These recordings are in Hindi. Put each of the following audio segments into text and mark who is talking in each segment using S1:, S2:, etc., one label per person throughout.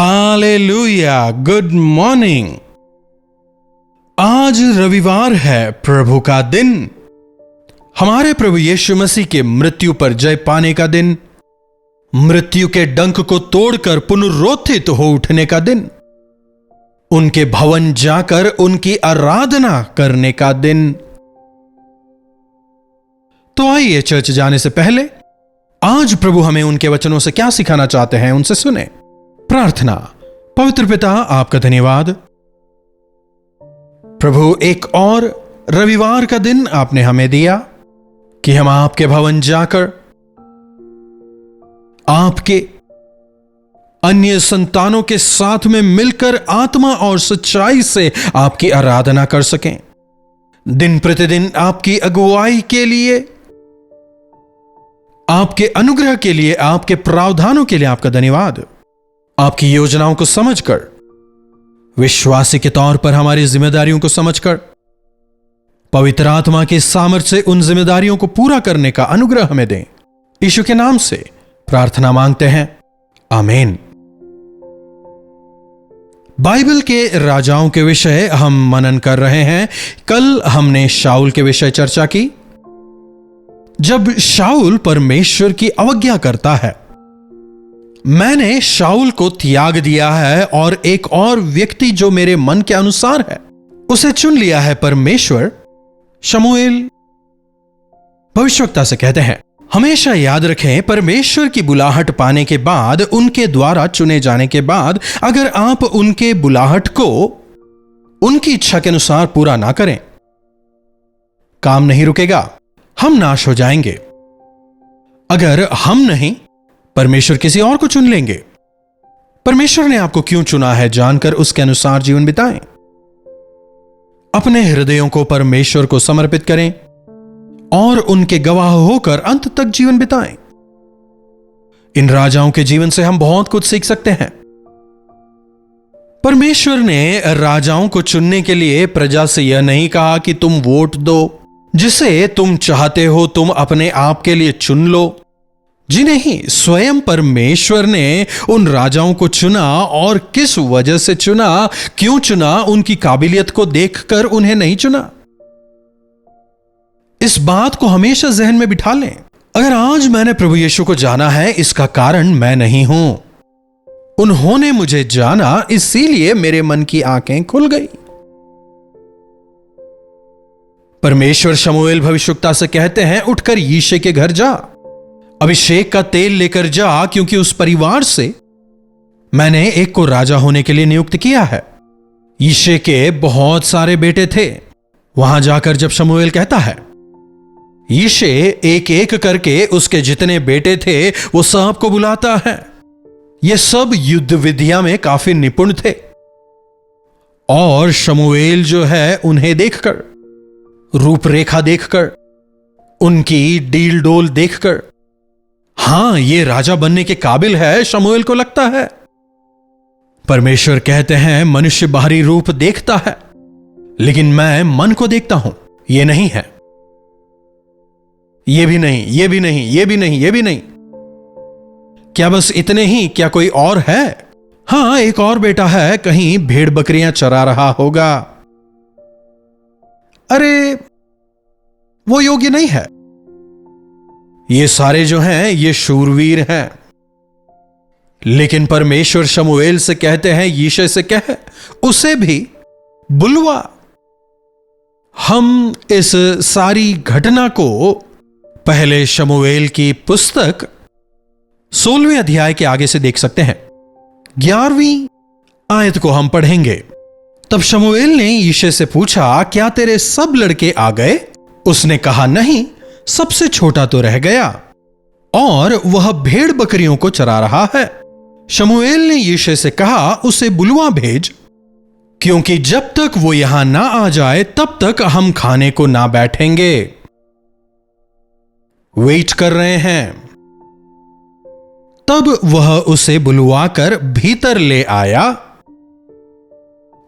S1: Hallelujah, good morning. आज रविवार है, प्रभु का दिन, हमारे प्रभु यीशु मसीह के मृत्यु पर जय पाने का दिन, मृत्यु के डंक को तोड़कर पुनरुत्थित हो उठने का दिन, उनके भवन जाकर उनकी आराधना करने का दिन। तो आइए चर्च जाने से पहले आज प्रभु हमें उनके वचनों से क्या सिखाना चाहते हैं, उनसे सुने। प्रार्थना। पवित्र पिता, आपका धन्यवाद प्रभु, एक और रविवार का दिन आपने हमें दिया कि हम आपके भवन जाकर आपके अन्य संतानों के साथ में मिलकर आत्मा और सच्चाई से आपकी आराधना कर सकें। दिन प्रतिदिन आपकी अगुवाई के लिए, आपके अनुग्रह के लिए, आपके प्रावधानों के लिए आपका धन्यवाद। आपकी योजनाओं को समझकर, विश्वासी के तौर पर हमारी जिम्मेदारियों को समझकर, पवित्र आत्मा के सामर्थ्य से उन जिम्मेदारियों को पूरा करने का अनुग्रह हमें दें। यीशु के नाम से प्रार्थना मांगते हैं, आमीन। बाइबल के राजाओं के विषय हम मनन कर रहे हैं। कल हमने शाऊल के विषय चर्चा की। जब शाऊल परमेश्वर की अवज्ञा करता है, मैंने शाऊल को त्याग दिया है और एक और व्यक्ति जो मेरे मन के अनुसार है उसे चुन लिया है परमेश्वर। शमूएल भविष्यवक्ता से कहते हैं, हमेशा याद रखें, परमेश्वर की बुलाहट पाने के बाद, उनके द्वारा चुने जाने के बाद, अगर आप उनके बुलाहट को उनकी इच्छा के अनुसार पूरा ना करें, काम नहीं रुकेगा, हम नाश हो जाएंगे। अगर हम नहीं, परमेश्वर किसी और को चुन लेंगे। परमेश्वर ने आपको क्यों चुना है जानकर उसके अनुसार जीवन बिताएं। अपने हृदयों को परमेश्वर को समर्पित करें और उनके गवाह होकर अंत तक जीवन बिताएं। इन राजाओं के जीवन से हम बहुत कुछ सीख सकते हैं। परमेश्वर ने राजाओं को चुनने के लिए प्रजा से यह नहीं कहा कि तुम वोट दो, जिसे तुम चाहते हो तुम अपने आप के लिए चुन लो। जी नहीं, स्वयं परमेश्वर ने उन राजाओं को चुना, और किस वजह से चुना, क्यों चुना, उनकी काबिलियत को देखकर उन्हें नहीं चुना। इस बात को हमेशा जहन में बिठा लें। अगर आज मैंने प्रभु यीशु को जाना है, इसका कारण मैं नहीं हूं, उन्होंने मुझे जाना, इसीलिए मेरे मन की आंखें खुल गई। परमेश्वर शमूएल भविष्यवक्ता से कहते हैं, उठकर यिशै के घर जा, अभिषेक का तेल लेकर जा, क्योंकि उस परिवार से मैंने एक को राजा होने के लिए नियुक्त किया है। यिशै के बहुत सारे बेटे थे। वहां जाकर जब शमूएल कहता है, यिशै एक एक करके उसके जितने बेटे थे वो सब को बुलाता है। ये सब युद्ध विद्या में काफी निपुण थे, और शमूएल जो है उन्हें देखकर, रूपरेखा देखकर, उनकी डील डोल देखकर, हां ये राजा बनने के काबिल है, शमूएल को लगता है। परमेश्वर कहते हैं, मनुष्य बाहरी रूप देखता है, लेकिन मैं मन को देखता हूं। ये नहीं है, ये भी नहीं, ये भी नहीं, ये भी नहीं, ये भी नहीं। क्या बस इतने ही? क्या कोई और है? हां, एक और बेटा है, कहीं भेड़ बकरियां चरा रहा होगा। अरे वो योग्य नहीं है। ये सारे जो हैं ये शूरवीर हैं। लेकिन परमेश्वर शमूएल से कहते हैं, यिशै से कह, उसे भी बुलवा। हम इस सारी घटना को पहले शमूएल की पुस्तक 16वें अध्याय के आगे से देख सकते हैं। 11वीं आयत को हम पढ़ेंगे। तब शमूएल ने यिशै से पूछा, क्या तेरे सब लड़के आ गए? उसने कहा, नहीं, सबसे छोटा तो रह गया, और वह भेड़ बकरियों को चरा रहा है। शमूएल ने यिशै से कहा, उसे बुलवा भेज, क्योंकि जब तक वो यहां ना आ जाए तब तक हम खाने को ना बैठेंगे। वेट कर रहे हैं। तब वह उसे बुलवाकर भीतर ले आया।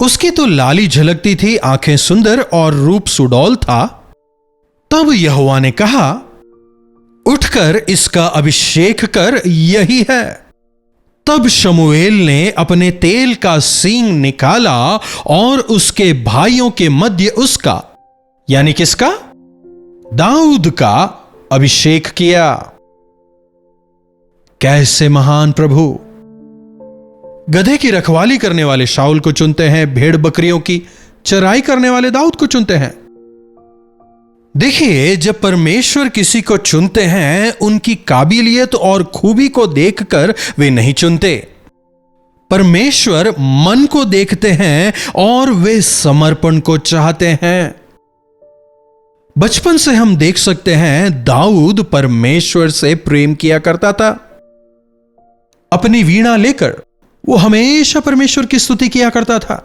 S1: उसकी तो लाली झलकती थी, आंखें सुंदर और रूप सुडौल था। तब यहोवा ने कहा, उठकर इसका अभिषेक कर, यही है। तब शमूएल ने अपने तेल का सींग निकाला और उसके भाइयों के मध्य उसका, यानी किसका, दाऊद का अभिषेक किया। कैसे महान प्रभु गधे की रखवाली करने वाले शाऊल को चुनते हैं, भेड़ बकरियों की चराई करने वाले दाऊद को चुनते हैं। देखिए, जब परमेश्वर किसी को चुनते हैं, उनकी काबिलियत और खूबी को देखकर वे नहीं चुनते। परमेश्वर मन को देखते हैं और वे समर्पण को चाहते हैं। बचपन से हम देख सकते हैं दाऊद परमेश्वर से प्रेम किया करता था। अपनी वीणा लेकर वो हमेशा परमेश्वर की स्तुति किया करता था।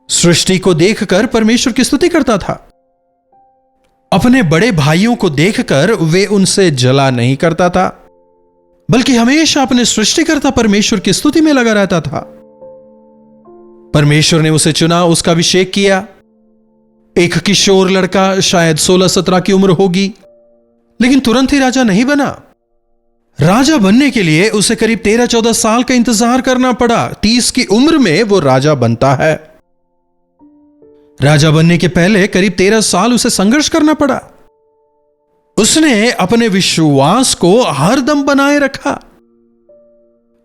S1: सृष्टि को देखकर परमेश्वर की स्तुति करता था। अपने बड़े भाइयों को देखकर वे उनसे जला नहीं करता था, बल्कि हमेशा अपने सृष्टिकर्ता परमेश्वर की स्तुति में लगा रहता था। परमेश्वर ने उसे चुना, उसका अभिषेक किया। एक किशोर लड़का, शायद 16-17 की उम्र होगी, लेकिन तुरंत ही राजा नहीं बना। राजा बनने के लिए उसे करीब 13-14 साल का इंतजार करना पड़ा। 30 की उम्र में वो राजा बनता है। राजा बनने के पहले करीब 13 साल उसे संघर्ष करना पड़ा। उसने अपने विश्वास को हरदम बनाए रखा।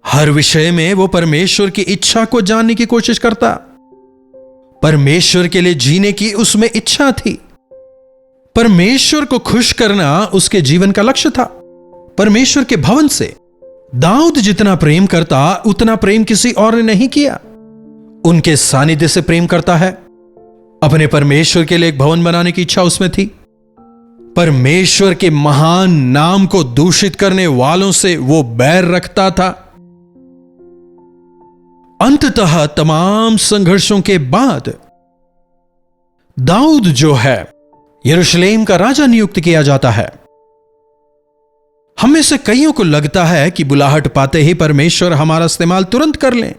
S1: हर विषय में वो परमेश्वर की इच्छा को जानने की कोशिश करता। परमेश्वर के लिए जीने की उसमें इच्छा थी। परमेश्वर को खुश करना उसके जीवन का लक्ष्य था। परमेश्वर के भवन से दाऊद जितना प्रेम करता, उतना प्रेम किसी और ने नहीं किया। उनके सानिध्य से प्रेम करता है। अपने परमेश्वर के लिए एक भवन बनाने की इच्छा उसमें थी। परमेश्वर के महान नाम को दूषित करने वालों से वो बैर रखता था। अंततः तमाम संघर्षों के बाद दाऊद जो है यरूशलेम का राजा नियुक्त किया जाता है। हम में से कईयों को लगता है कि बुलाहट पाते ही परमेश्वर हमारा इस्तेमाल तुरंत कर लें।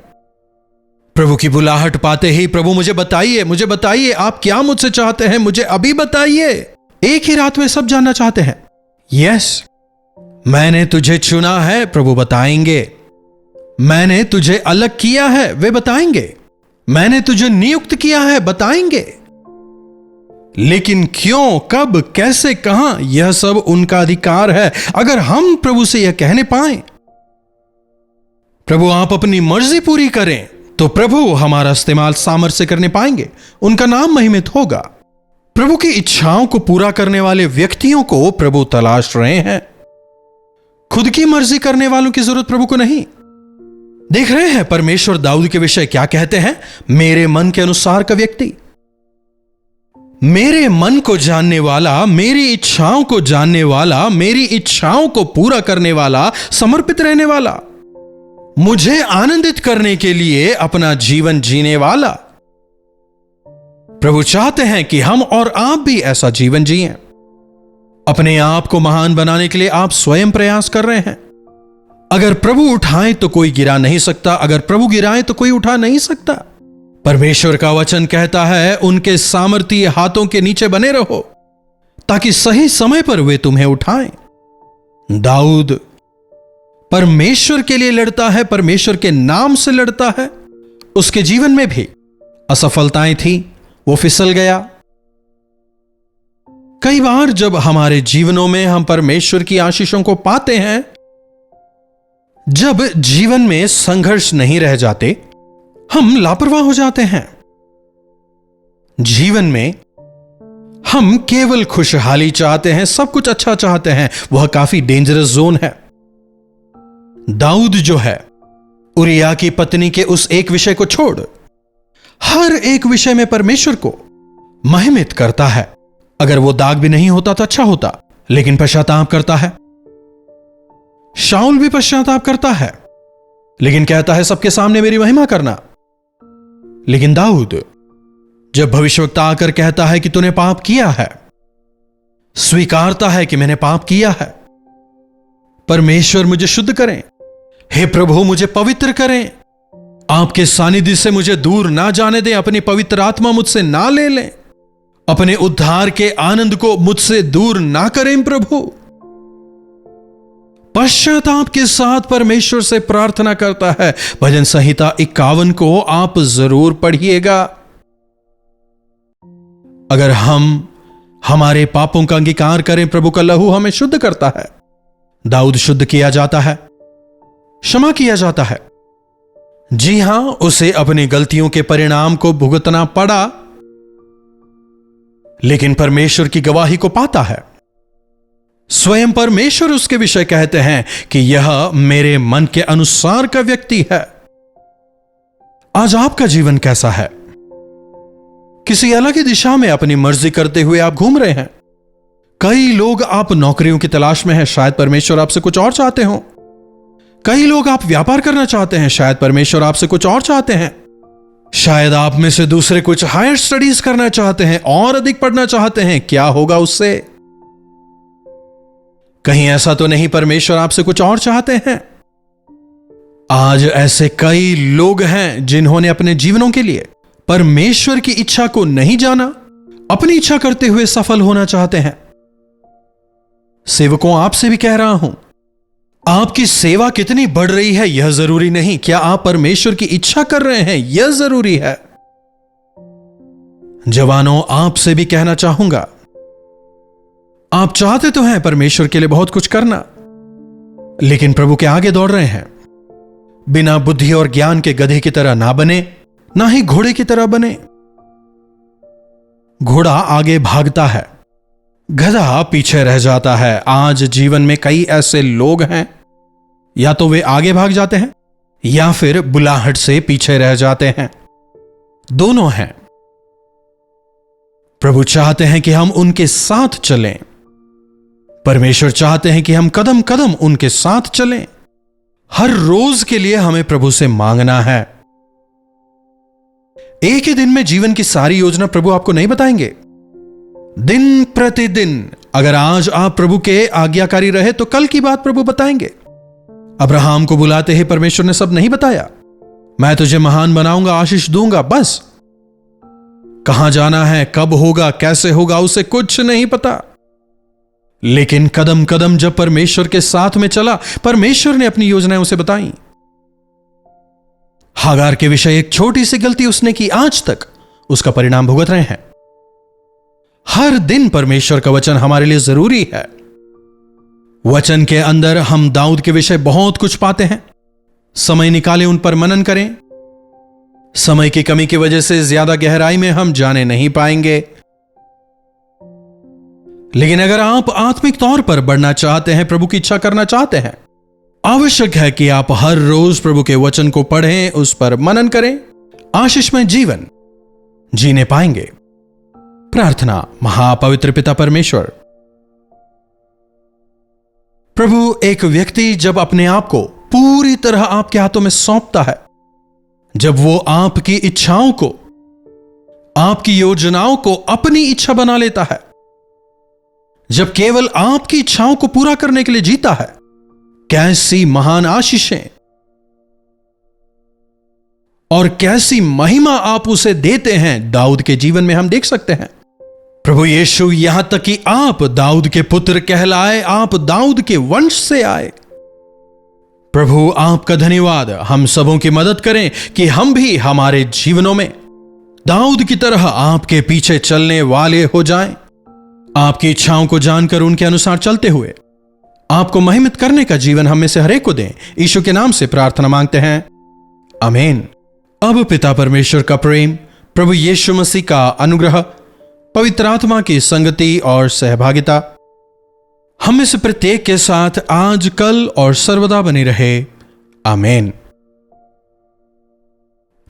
S1: प्रभु की बुलाहट पाते ही, प्रभु मुझे बताइए आप क्या मुझसे चाहते हैं, मुझे अभी बताइए। एक ही रात में सब जानना चाहते हैं। यस, मैंने तुझे चुना है, प्रभु बताएंगे। मैंने तुझे अलग किया है, वे बताएंगे। मैंने तुझे नियुक्त किया है, बताएंगे। लेकिन क्यों, कब, कैसे, कहां, यह सब उनका अधिकार है। अगर हम प्रभु से यह कहने पाएं, प्रभु आप अपनी मर्जी पूरी करें, तो प्रभु हमारा इस्तेमाल सामर्थ्य से करने पाएंगे। उनका नाम महिमित होगा। प्रभु की इच्छाओं को पूरा करने वाले व्यक्तियों को प्रभु तलाश रहे हैं। खुद की मर्जी करने वालों की जरूरत प्रभु को नहीं। देख रहे हैं परमेश्वर दाऊद के विषय क्या कहते हैं। मेरे मन के अनुसार का व्यक्ति, मेरे मन को जानने वाला, मेरी इच्छाओं को जानने वाला, मेरी इच्छाओं को पूरा करने वाला, समर्पित रहने वाला, मुझे आनंदित करने के लिए अपना जीवन जीने वाला। प्रभु चाहते हैं कि हम और आप भी ऐसा जीवन जिएं। अपने आप को महान बनाने के लिए आप स्वयं प्रयास कर रहे हैं। अगर प्रभु उठाए तो कोई गिरा नहीं सकता, अगर प्रभु गिराए तो कोई उठा नहीं सकता। परमेश्वर का वचन कहता है, उनके सामर्थ्य हाथों के नीचे बने रहो, ताकि सही समय पर वे तुम्हें उठाएं। दाऊद परमेश्वर के लिए लड़ता है, परमेश्वर के नाम से लड़ता है। उसके जीवन में भी असफलताएं थी, वो फिसल गया। कई बार जब हमारे जीवनों में हम परमेश्वर की आशीषों को पाते हैं, जब जीवन में संघर्ष नहीं रह जाते, हम लापरवाह हो जाते हैं। जीवन में हम केवल खुशहाली चाहते हैं, सब कुछ अच्छा चाहते हैं। वह काफी डेंजरस जोन है। दाऊद जो है, उरिया की पत्नी के उस एक विषय को छोड़ हर एक विषय में परमेश्वर को महिमित करता है। अगर वो दाग भी नहीं होता तो अच्छा होता, लेकिन पश्चाताप करता है। शाऊल भी पश्चाताप करता है, लेकिन कहता है सबके सामने मेरी महिमा करना। लेकिन दाऊद जब भविष्यवक्ता आकर कहता है कि तूने पाप किया है, स्वीकारता है कि मैंने पाप किया है, परमेश्वर मुझे शुद्ध करें, हे प्रभु मुझे पवित्र करें, आपके सानिध्य से मुझे दूर ना जाने दें, अपनी पवित्र आत्मा मुझसे ना ले लें, अपने उद्धार के आनंद को मुझसे दूर ना करें प्रभु। पश्चाताप के साथ परमेश्वर से प्रार्थना करता है। भजन संहिता 51 को आप जरूर पढ़िएगा। अगर हम हमारे पापों का अंगीकार करें, प्रभु का लहू हमें शुद्ध करता है। दाऊद शुद्ध किया जाता है, क्षमा किया जाता है। जी हां, उसे अपनी गलतियों के परिणाम को भुगतना पड़ा, लेकिन परमेश्वर की गवाही को पाता है। स्वयं परमेश्वर उसके विषय कहते हैं कि यह मेरे मन के अनुसार का व्यक्ति है। आज आपका जीवन कैसा है? किसी अलग ही दिशा में अपनी मर्जी करते हुए आप घूम रहे हैं। कई लोग आप नौकरियों की तलाश में हैं, शायद परमेश्वर आपसे कुछ और चाहते हो। कई लोग आप व्यापार करना चाहते हैं, शायद परमेश्वर आपसे कुछ और चाहते हैं। शायद आप में से दूसरे कुछ हायर स्टडीज करना चाहते हैं और अधिक पढ़ना चाहते हैं। क्या होगा उससे? कहीं ऐसा तो नहीं परमेश्वर आपसे कुछ और चाहते हैं? आज ऐसे कई लोग हैं जिन्होंने अपने जीवनों के लिए परमेश्वर की इच्छा को नहीं जाना, अपनी इच्छा करते हुए सफल होना चाहते हैं। सेवकों, आपसे भी कह रहा हूं, आपकी सेवा कितनी बढ़ रही है यह जरूरी नहीं, क्या आप परमेश्वर की इच्छा कर रहे हैं यह जरूरी है। जवानों, आपसे भी कहना चाहूंगा, आप चाहते तो हैं परमेश्वर के लिए बहुत कुछ करना, लेकिन प्रभु के आगे दौड़ रहे हैं। बिना बुद्धि और ज्ञान के गधे की तरह ना बने, ना ही घोड़े की तरह बने। घोड़ा आगे भागता है, गधा पीछे रह जाता है। आज जीवन में कई ऐसे लोग हैं, या तो वे आगे भाग जाते हैं या फिर बुलाहट से पीछे रह जाते हैं। दोनों हैं। प्रभु चाहते हैं कि हम उनके साथ चलें। परमेश्वर चाहते हैं कि हम कदम कदम उनके साथ चलें। हर रोज के लिए हमें प्रभु से मांगना है। एक ही दिन में जीवन की सारी योजना प्रभु आपको नहीं बताएंगे। दिन प्रतिदिन अगर आज आप प्रभु के आज्ञाकारी रहे तो कल की बात प्रभु बताएंगे। अब्राहम को बुलाते ही परमेश्वर ने सब नहीं बताया। मैं तुझे महान बनाऊंगा, आशीष दूंगा, बस। कहां जाना है, कब होगा, कैसे होगा, उसे कुछ नहीं पता। लेकिन कदम कदम जब परमेश्वर के साथ में चला, परमेश्वर ने अपनी योजनाएं उसे बताई। हागार के विषय एक छोटी सी गलती उसने की, आज तक उसका परिणाम भुगत रहे हैं। हर दिन परमेश्वर का वचन हमारे लिए जरूरी है। वचन के अंदर हम दाऊद के विषय बहुत कुछ पाते हैं। समय निकालें, उन पर मनन करें। समय की कमी की वजह से ज्यादा गहराई में हम जाने नहीं पाएंगे, लेकिन अगर आप आत्मिक तौर पर बढ़ना चाहते हैं, प्रभु की इच्छा करना चाहते हैं, आवश्यक है कि आप हर रोज प्रभु के वचन को पढ़ें, उस पर मनन करें। आशीषमय जीवन जीने पाएंगे। प्रार्थना। महापवित्र पिता परमेश्वर, प्रभु, एक व्यक्ति जब अपने आप को पूरी तरह आपके हाथों में सौंपता है, जब वो आपकी इच्छाओं को, आपकी योजनाओं को अपनी इच्छा बना लेता है, जब केवल आपकी इच्छाओं को पूरा करने के लिए जीता है, कैसी महान आशीषें और कैसी महिमा आप उसे देते हैं। दाऊद के जीवन में हम देख सकते हैं। प्रभु यीशु, यहां तक कि आप दाऊद के पुत्र कहलाए, आप दाऊद के वंश से आए। प्रभु, आपका धन्यवाद। हम सबों की मदद करें कि हम भी हमारे जीवनों में दाऊद की तरह आपके पीछे चलने वाले हो जाएं। आपकी इच्छाओं को जानकर उनके अनुसार चलते हुए आपको महिमित करने का जीवन हम में से हरेक को दें। यीशु के नाम से प्रार्थना मांगते हैं, आमीन। अब पिता परमेश्वर का प्रेम, प्रभु यीशु मसीह का अनुग्रह, पवित्र आत्मा की संगति और सहभागिता हम में से प्रत्येक के साथ आज, कल और सर्वदा बनी रहे, आमीन।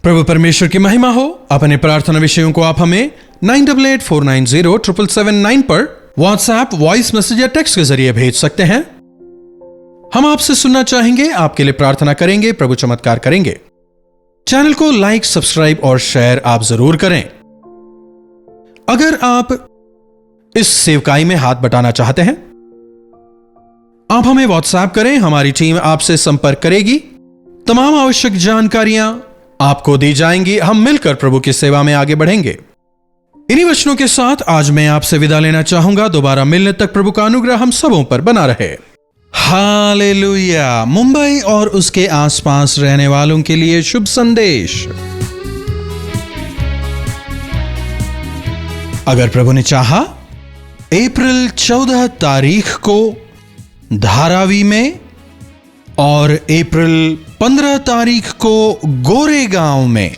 S1: प्रभु परमेश्वर की महिमा हो। अपने प्रार्थना विषयों को आप हमें 9884907779 पर व्हाट्सएप, वॉइस मैसेज या टेक्स्ट के जरिए भेज सकते हैं। हम आपसे सुनना चाहेंगे, आपके लिए प्रार्थना करेंगे, प्रभु चमत्कार करेंगे। चैनल को लाइक, सब्सक्राइब और शेयर आप जरूर करें। अगर आप इस सेवकाई में हाथ बटाना चाहते हैं, आप हमें व्हाट्सएप करें, हमारी टीम आपसे संपर्क करेगी। तमाम आवश्यक जानकारियां आपको दी जाएंगी। हम मिलकर प्रभु की सेवा में आगे बढ़ेंगे। इन्हीं वचनों के साथ आज मैं आपसे विदा लेना चाहूंगा। दोबारा मिलने तक प्रभु का अनुग्रह हम सबों पर बना रहे। हालेलुया। मुंबई और उसके आसपास रहने वालों के लिए शुभ संदेश। अगर प्रभु ने चाहा, अप्रैल 14 तारीख को धारावी में और अप्रैल 15 तारीख को गोरेगांव में,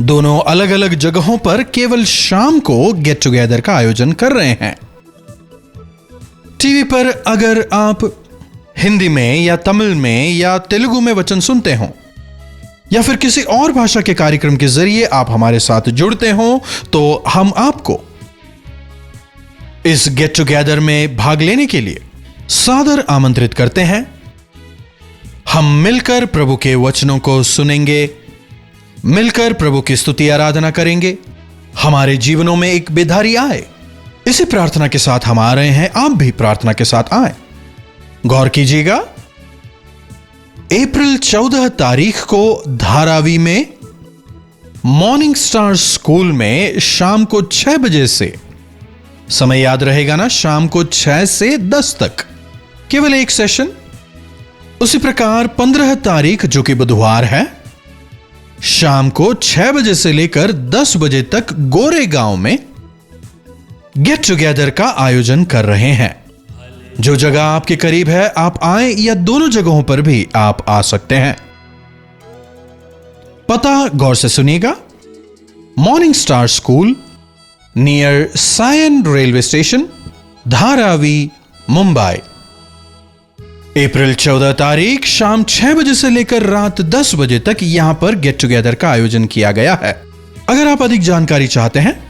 S1: दोनों अलग अलग जगहों पर केवल शाम को गेट टुगेदर का आयोजन कर रहे हैं। टीवी पर अगर आप हिंदी में या तमिल में या तेलुगु में वचन सुनते हो या फिर किसी और भाषा के कार्यक्रम के जरिए आप हमारे साथ जुड़ते हो, तो हम आपको इस गेट टुगेदर में भाग लेने के लिए सादर आमंत्रित करते हैं। हम मिलकर प्रभु के वचनों को सुनेंगे, मिलकर प्रभु की स्तुति आराधना करेंगे, हमारे जीवनों में एक बेदारी आए, इसी प्रार्थना के साथ हम आ रहे हैं। आप भी प्रार्थना के साथ आए। गौर कीजिएगा, अप्रैल 14 तारीख को धारावी में मॉर्निंग स्टार स्कूल में शाम को 6 बजे से, समय याद रहेगा ना, शाम को 6 से 10 तक केवल एक सेशन। उसी प्रकार 15 तारीख जो कि बुधवार है, शाम को 6 बजे से लेकर 10 बजे तक गोरेगांव में गेट टुगेदर का आयोजन कर रहे हैं। जो जगह आपके करीब है आप आए, या दोनों जगहों पर भी आप आ सकते हैं। पता गौर से सुनिएगा, morning star school near Sion railway station, Dharavi, Mumbai. अप्रैल 14 तारीख शाम 6 बजे से लेकर रात 10 बजे तक यहां पर गेट टुगेदर का आयोजन किया गया है। अगर आप अधिक जानकारी चाहते हैं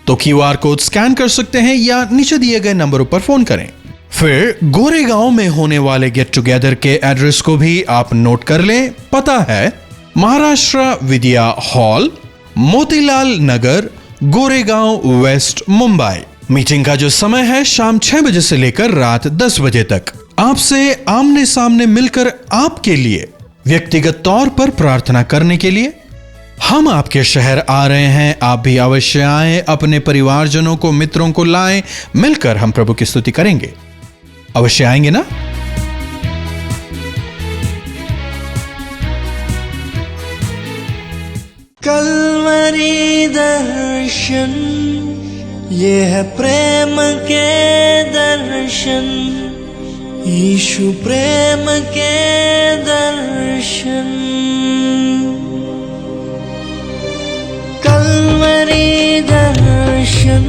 S1: तो QR कोड स्कैन कर सकते हैं या नीचे दिए गए नंबरों पर फोन करें। फिर गोरेगांव में होने वाले गेट टुगेदर के एड्रेस को भी आप नोट कर लें। पता है महाराष्ट्र विद्या हॉल, मोतीलाल नगर, गोरेगांव वेस्ट, मुंबई। मीटिंग का जो समय है शाम 6 बजे से लेकर रात 10 बजे तक। आपसे आमने सामने मिलकर आपके लिए व्यक्तिगत तौर पर प्रार्थना करने के लिए हम आपके शहर आ रहे हैं। आप भी अवश्य आए, अपने परिवारजनों को, मित्रों को लाएं, मिलकर हम प्रभु की स्तुति करेंगे। अवश्य आएंगे ना?
S2: कल्वरी दर्शन, ये है प्रेम के दर्शन, यीशु प्रेम के दर्शन। कल्वरी दर्शन,